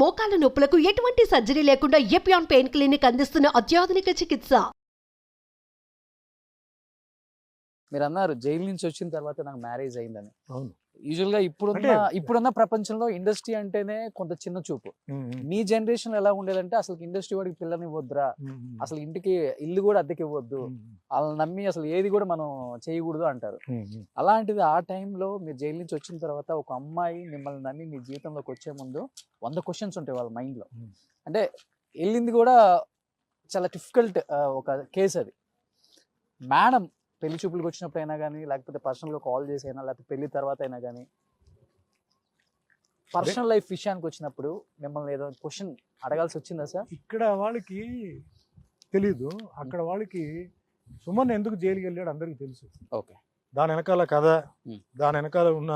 మోకాల నొప్పులకు ఎటువంటి సర్జరీ లేకుండా ఎపియాన్ పెయిన్ క్లినిక్ అందిస్తున్న అత్యాధునిక చికిత్స. మీరు అన్నారు జైలు నుంచి వచ్చిన తర్వాత నాకు మ్యారేజ్ అయిందని. అవును. యూజువల్ గా ఇప్పుడున్న ప్రపంచంలో ఇండస్ట్రీ అంటేనే కొంత చిన్న చూపు. మీ జనరేషన్ ఎలా ఉండేదంటే అసలు ఇండస్ట్రీ వాడికి పిల్లని ఇవ్వద్దురా, అసలు ఇంటికి ఇల్లు కూడా అద్దెకి ఇవ్వద్దు, వాళ్ళని నమ్మి అసలు ఏది కూడా మనం చేయకూడదు అంటారు. అలాంటిది ఆ టైంలో మీరు జైలు నుంచి వచ్చిన తర్వాత ఒక అమ్మాయి మిమ్మల్ని నమ్మి మీ జీవితంలోకి వచ్చే ముందు 100 క్వశ్చన్స్ ఉంటాయి వాళ్ళ మైండ్ లో. అంటే వెళ్ళింది కూడా చాలా డిఫికల్ట్ ఒక కేసు అది. మేడం పెళ్లి చూపులకు వచ్చినప్పుడు అయినా కానీ, లేకపోతే పర్సనల్గా కాల్ చేసి అయినా, లేకపోతే పెళ్లి తర్వాత అయినా కానీ, పర్సనల్ లైఫ్ విషయానికి వచ్చినప్పుడు మిమ్మల్ని ఏదో క్వశ్చన్ అడగాల్సి వచ్చిందా సార్? ఇక్కడ వాళ్ళకి తెలీదు, అక్కడ వాళ్ళకి సుమన్ ఎందుకు జైలుకి వెళ్ళాడు అందరికి తెలుసు. ఓకే. దాని వెనకాల కథ, దాని వెనకాల ఉన్న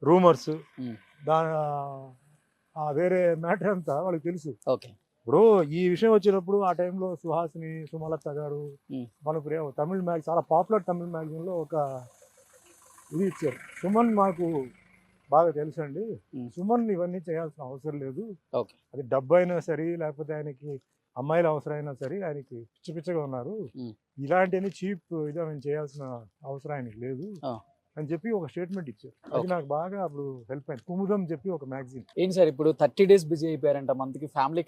రూమర్స్, దాని వేరే మ్యాటర్ అంతా వాళ్ళకి తెలుసు. ఓకే. ఇప్పుడు ఈ విషయం వచ్చినప్పుడు ఆ టైంలో సుహాసిని, సుమలత గారు మనకు తమిళ చాలా పాపులర్ తమిళ మ్యాగజైన్లో ఒక ఇది ఇచ్చారు. సుమన్ మాకు బాగా తెలుసు అండి, సుమన్ ఇవన్నీ చేయాల్సిన అవసరం లేదు, అది డబ్బు అయినా సరే లేకపోతే ఆయనకి అమ్మాయిల అవసరమైనా సరే ఆయనకి పిచ్చగా ఉన్నారు, ఇలాంటివన్నీ చీప్ ఇది ఆయన చేయాల్సిన అవసరం ఆయనకి లేదు అని చెప్పి ఒక స్టేట్మెంట్ ఇచ్చారు. అది నాకు బాగా అప్పుడు హెల్ప్ అయింది. కుముదం చెప్పి ఒక మ్యాగజైన్. ఏంటి సార్ ఇప్పుడు 30 days బిజీ అయిపోయారంట, మంత్కి ఫ్యామిలీ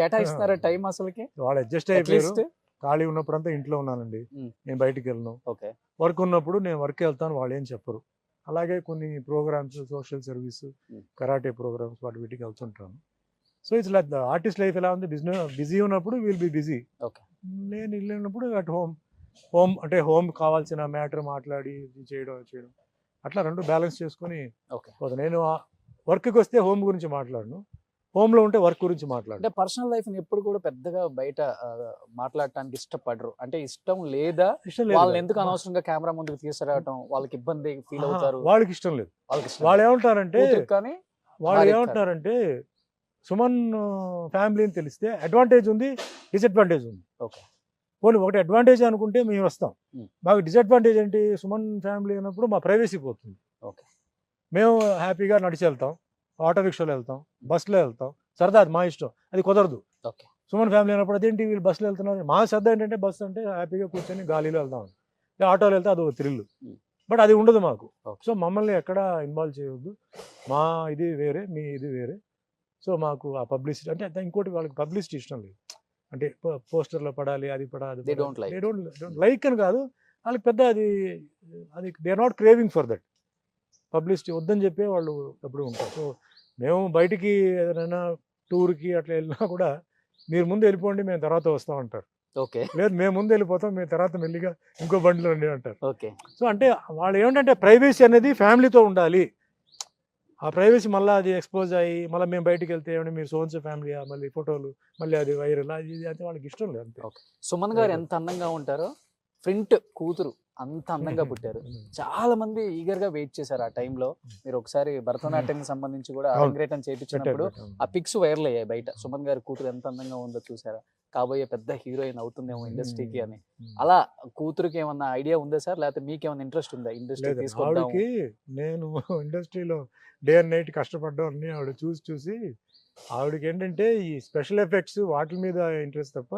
కేటాయిస్తున్నారా టైం? అసలుకి వాళ్ళు అడ్జస్ట్ అయిపోయారు. ఖాళీ ఉన్నప్పుడంతా ఇంట్లో ఉన్నానండి, నేను బయటికి వెళ్ళను. వర్క్ ఉన్నప్పుడు నేను వర్క్ వెళ్తాను, వాళ్ళు ఏం చెప్పరు. అలాగే కొన్ని programs, social service, karate programs, వాటి వీటికి వెళ్తుంటాను. So it's like the artist life ఎలా ఉంది, బిజీ ఉన్నప్పుడు విల్ బి బిజీ, నేను ఇల్లు ఉన్నప్పుడు అట్ హోమ్ అంటే హోమ్ కావాల్సిన మ్యాటర్ మాట్లాడి చేయడం అట్లా రెండు బ్యాలెన్స్ చేసుకొని పోతాను. నేను వర్క్కి వస్తే హోమ్ గురించి మాట్లాడను, హోమ్లో ఉంటే వర్క్ గురించి మాట్లాడు. అంటే పర్సనల్ లైఫ్ ఎప్పుడు కూడా పెద్దగా బయట మాట్లాడటానికి ఇష్టపడరు, అంటే ఇష్టం లేదా వాళ్ళని ఎందుకు అనవసరంగా కెమెరా ముందుకు తీసుకురావటం, వాళ్ళకి ఇబ్బంది ఫీల్ అవుతారు, వాళ్ళకి ఇష్టం లేదు. వాళ్ళు ఏమంటారంటే సుమన్ ఫ్యామిలీని తెలిస్తే అడ్వాంటేజ్ ఉంది, డిసడ్వాంటేజ్ ఉంది. పోనీ ఒకటి అడ్వాంటేజ్ అనుకుంటే మేము వస్తాం, మాకు డిసడ్వాంటేజ్ ఏంటి, సుమన్ ఫ్యామిలీ అన్నప్పుడు మా ప్రైవసీ పోతుంది. మేము హ్యాపీగా నడిచి వెళ్తాం, ఆటో రిక్షాలో వెళ్తాం, బస్సులో వెళ్తాం, సరదా అది మా ఇష్టం, అది కుదరదు. సుమన్ ఫ్యామిలీ అన్నప్పుడు అదేంటి వీళ్ళు బస్సులో వెళ్తున్నారు, మా శ్రద్ధ ఏంటంటే బస్సు అంటే హ్యాపీగా కూర్చొని గాలిలో వెళ్తాం, ఆటోలో వెళ్తే అది ఒక థ్రిల్, బట్ అది ఉండదు మాకు. సో మమ్మల్ని ఎక్కడ ఇన్వాల్వ్ చేయవద్దు, మా ఇది వేరే, మీ ఇది వేరే. సో మాకు ఆ పబ్లిసిటీ అంటే ఇంకోటి వాళ్ళకి పబ్లిసిటీ ఇష్టం లేదు, అంటే పోస్టర్లో పడాలి, అది పడాలి, దే డోంట్ లైక్ అని కాదు, వాళ్ళకి పెద్ద అది they are not craving for that publicity, వద్దని చెప్పే వాళ్ళు ఎప్పుడు ఉంటారు. సో మేము బయటికి ఏదైనా టూర్కి అట్లా వెళ్ళినా కూడా మీరు ముందు వెళ్ళిపోండి మేము తర్వాత వస్తాం అంటారు. లేదు మేము ముందు వెళ్ళిపోతాం, మేము తర్వాత మెల్లిగా ఇంకో బండిలో రండి అంటారు. సో అంటే వాళ్ళు ఏమిటంటే ప్రైవసీ అనేది ఫ్యామిలీతో ఉండాలి, ఆ ప్రైవసీ మళ్ళీ అది ఎక్స్పోజ్ అయ్యి మళ్ళీ మేము బయటికి వెళ్తే ఏమంటే మీరు సోన్స్ ఫ్యామిలీ మళ్ళీ ఫోటోలు మళ్ళీ అది వైరల్ అది అంటే వాళ్ళకి ఇష్టం లేదు అంతే. సుమన్ గారు ఎంత అందంగా ఉంటారో, ప్రింట్ కూతురు అంత అందంగా పుట్టారు, చాలా మంది ఈగర్ గా వెయిట్ చేశారు ఆ టైంలో. మీరు ఒకసారి భరతనాట్యం సంబంధించి కూడా అరంగేటం చేయించినప్పుడు ఆ పిక్స్ వైరల్ అయ్యాయి బయట, సుమన్ గారి కూతురు ఎంత అందంగా ఉందో చూసారా, కాబోయే పెద్ద హీరోయిన్ అవుతుందేమో ఇండస్ట్రీకి అని. అలా కూతురుకి ఏమన్నా ఐడియా ఉందా సార్, లేకపోతే మీకేమన్నా ఇంట్రెస్ట్ ఉందా ఇండస్ట్రీ తీసుకోవడానికి? నేను ఇండస్ట్రీలో డే అండ్ నైట్ కష్టపడ్డా అన్ని ఆవిడ చూసి ఆవిడకి ఏంటంటే ఈ స్పెషల్ ఎఫెక్ట్స్ వాటి మీద ఇంట్రెస్ట్ తప్ప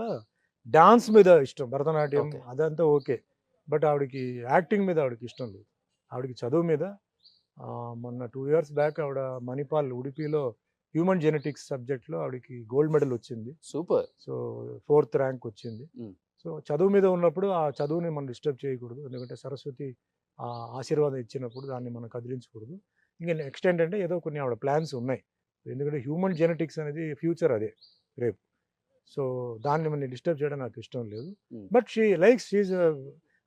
డాన్స్ మీద ఇష్టం, భరతనాట్యం అదంతా ఓకే, బట్ ఆవిడకి యాక్టింగ్ మీద ఆవిడకి ఇష్టం లేదు. ఆవిడకి చదువు మీద మొన్న 2 years బ్యాక్ ఆవిడ మణిపాల్ ఉడిపిలో హ్యూమన్ జెనెటిక్స్ సబ్జెక్ట్లో ఆవిడకి గోల్డ్ మెడల్ వచ్చింది. సూపర్. సో 4th ర్యాంక్ వచ్చింది. సో చదువు మీద ఉన్నప్పుడు ఆ చదువుని మనం డిస్టర్బ్ చేయకూడదు, ఎందుకంటే సరస్వతి ఆశీర్వాదం ఇచ్చినప్పుడు దాన్ని మనం కదిలించకూడదు. ఇంకా నెక్స్ట్ ఏంటంటే ఏదో కొన్ని ఆవిడ ప్లాన్స్ ఉన్నాయి, ఎందుకంటే హ్యూమన్ జెనెటిక్స్ అనేది ఫ్యూచర్ అదే రేపు. సో దాన్ని మనం డిస్టర్బ్ చేయడం నాకు ఇష్టం లేదు. బట్ షీఈ్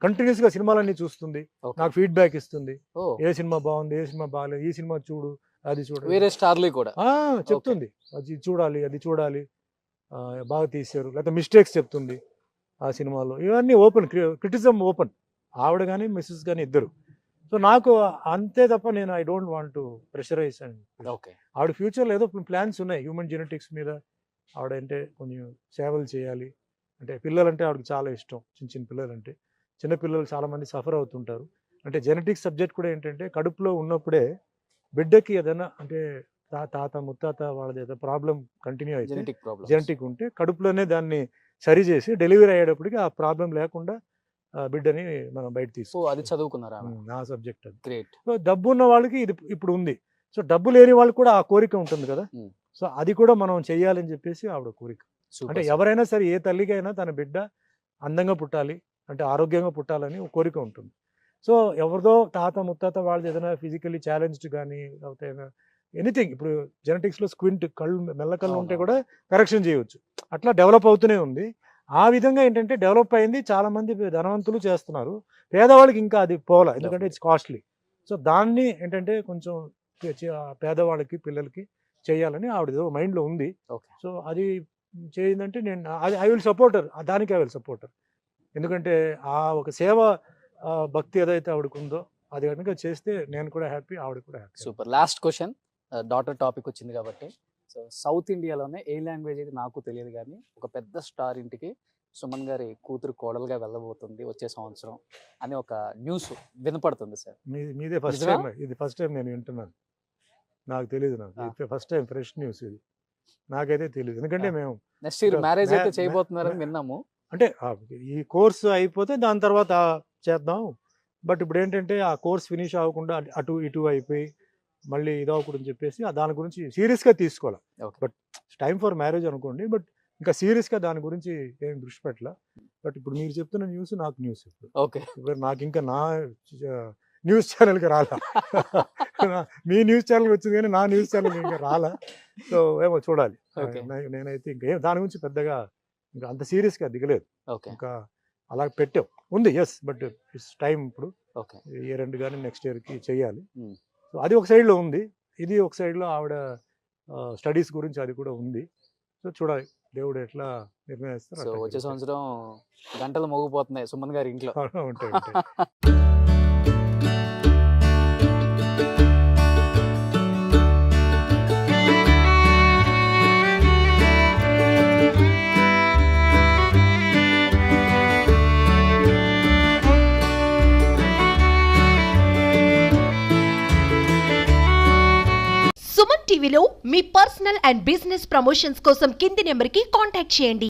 కంటిన్యూస్గా సినిమాలన్నీ చూస్తుంది, నాకు ఫీడ్బ్యాక్ ఇస్తుంది, ఏ సినిమా బాగుంది, ఏ సినిమా బాగాలేదు, ఈ సినిమా చూడు, అది చూడు, వేరే స్టార్లు కూడా చెప్తుంది, అది చూడాలి, అది చూడాలి, బాగా తీశారు, లేకపోతే మిస్టేక్స్ చెప్తుంది ఆ సినిమాలో. ఇవన్నీ ఓపెన్ క్రిటిసిజం ఓపెన్, ఆవిడ కానీ మిస్సెస్ కానీ ఇద్దరు. సో నాకు అంతే తప్ప నేను I don't want to pressurise and ఆవిడ ఫ్యూచర్లో ఏదో ప్లాన్స్ ఉన్నాయి హ్యూమన్ జెనెటిక్స్ మీద. ఆవిడ అంటే కొంచెం సేవలు చేయాలి, అంటే పిల్లలంటే ఆవిడకి చాలా ఇష్టం, చిన్న పిల్లలంటే. చిన్నపిల్లలు చాలామంది సఫర్ అవుతుంటారు, అంటే జెనెటిక్స్ సబ్జెక్ట్ కూడా ఏంటంటే కడుపులో ఉన్నప్పుడే బిడ్డకి ఏదైనా అంటే తాత ముత్తాత వాళ్ళది ఏదో ప్రాబ్లం కంటిన్యూ అయితే జెనెటిక్ ప్రాబ్లమ్. జెనెటిక్ ఉంటే కడుపులోనే దాన్ని సరి చేసి డెలివరీ అయ్యేటప్పటికి ఆ ప్రాబ్లం లేకుండా బిడ్డని మనం బయట సో తీసుకో. అది చదువుకున్నారా? నా సబ్జెక్ట్ అది. గ్రేట్. సో డబ్బు ఉన్న వాళ్ళకి ఇది ఇప్పుడు ఉంది. సో డబ్బు లేని వాళ్ళకి కూడా ఆ కోరిక ఉంటుంది కదా. Hmm. సో అది కూడా మనం చెయ్యాలని చెప్పేసి ఆవిడ కోరిక. అంటే సూపర్. ఎవరైనా సరే ఏ తల్లికైనా తన బిడ్డ అందంగా పుట్టాలి అంటే ఆరోగ్యంగా పుట్టాలని ఒక కోరిక ఉంటుంది. సో ఎవరిదో తాత ముత్తాత వాళ్ళది ఏదైనా ఫిజికలీ ఛాలెంజ్డ్ కానీ లేకపోతే ఎనీథింగ్, ఇప్పుడు జెనెటిక్స్లో స్క్వింట్ కళ్ళు మెల్లకళ్ళు ఉంటే కూడా కరెక్షన్ చేయవచ్చు. అట్లా డెవలప్ అవుతూనే ఉంది. ఆ విధంగా ఏంటంటే డెవలప్ అయింది, చాలా మంది ధనవంతులు చేస్తున్నారు, పేదవాళ్ళకి ఇంకా అది పోలా, ఎందుకంటే ఇట్స్ కాస్ట్లీ. సో దాన్ని ఏంటంటే కొంచెం పేదవాళ్ళకి పిల్లలకి చేయాలని ఆవిడ మైండ్లో ఉంది. ఓకే. సో అది చేయిందంటే నేను ఐ విల్ సపోర్టర్, దానికి ఐ విల్ సపోర్టర్. ఎందుకంటే ఆ ఒక సేవ భక్తి ఏదైతే ఆవిడకు ఉందో అది కనుక చేస్తే నేను కూడా హ్యాపీ, ఆవిడ కూడా happy. Super. Last question, daughter topic వచ్చింది కాబట్టి, సో సౌత్ ఇండియాలోనే ఏ లాంగ్వేజ్ అయితే నాకు తెలియదు కానీ ఒక పెద్ద స్టార్ ఇంటికి సుమన్ గారి కూతురు కోడలుగా వెళ్ళబోతుంది వచ్చే సంవత్సరం అని ఒక న్యూస్ వినపడుతుంది సార్. మీదే ఫస్ట్ నిజమా? టైం, ఇది ఫస్ట్ టైం నేను వింటున్నాను. నాకు తెలియదు, నాకు ఫస్ట్ టైం ఫ్రెష్ న్యూస్ ఇది, నాకైతే తెలియదు. ఎందుకంటే మేము నెక్స్ట్ ఇయర్ మ్యారేజ్ అయితే మ్యా- చేయబోతున్నారని విన్నాము. అంటే ఈ కోర్సు అయిపోతే దాని తర్వాత చేద్దాం. బట్ ఇప్పుడు ఏంటంటే ఆ కోర్స్ ఫినిష్ అవ్వకుండా అటు ఇటు అయిపోయి మళ్ళీ ఇదవకూడదని చెప్పేసి దాని గురించి సీరియస్గా తీసుకోవాలి. Okay. But time for marriage అనుకోండి, బట్ ఇంకా సీరియస్గా దాని గురించి ఏం దృష్టి పెట్టాల. బట్ ఇప్పుడు మీరు చెప్తున్న న్యూస్ నాకు న్యూస్ ఓకే. ఇప్పుడు నాకు ఇంకా నా న్యూస్ ఛానల్కి రాలా. మీ న్యూస్ ఛానల్కి వచ్చింది కానీ నా న్యూస్ ఛానల్కి ఇంకా రాలా. సో ఏమో చూడాలి. Okay. నేనైతే ఇంకా దాని గురించి పెద్దగా ఇంకా అంత సీరియస్గా దిగలేదు. ఓకే. ఇంకా అలా పెట్టాం ఉంది. Yes, but it's time. ఇప్పుడు ఓకే. ఇయర్ ఎండ్ కానీ నెక్స్ట్ ఇయర్కి చేయాలి. Hmm. సో అది ఒక సైడ్లో ఉంది, ఇది ఒక సైడ్లో ఆవిడ స్టడీస్ గురించి అది కూడా ఉంది. సో చూడాలి దేవుడు ఎట్లా నిర్ణయిస్తారు. సో వచ్చే సంవత్సరం గంటలు మోగిపోతున్నాయి సుమన్ గారి ఇంట్లో. ఉంటాయి. సుమన్ టీవీలో మీ పర్సనల్ అండ్ బిజినెస్ ప్రమోషన్స్ కోసం కింది నెంబర్కి కాంటాక్ట్ చేయండి.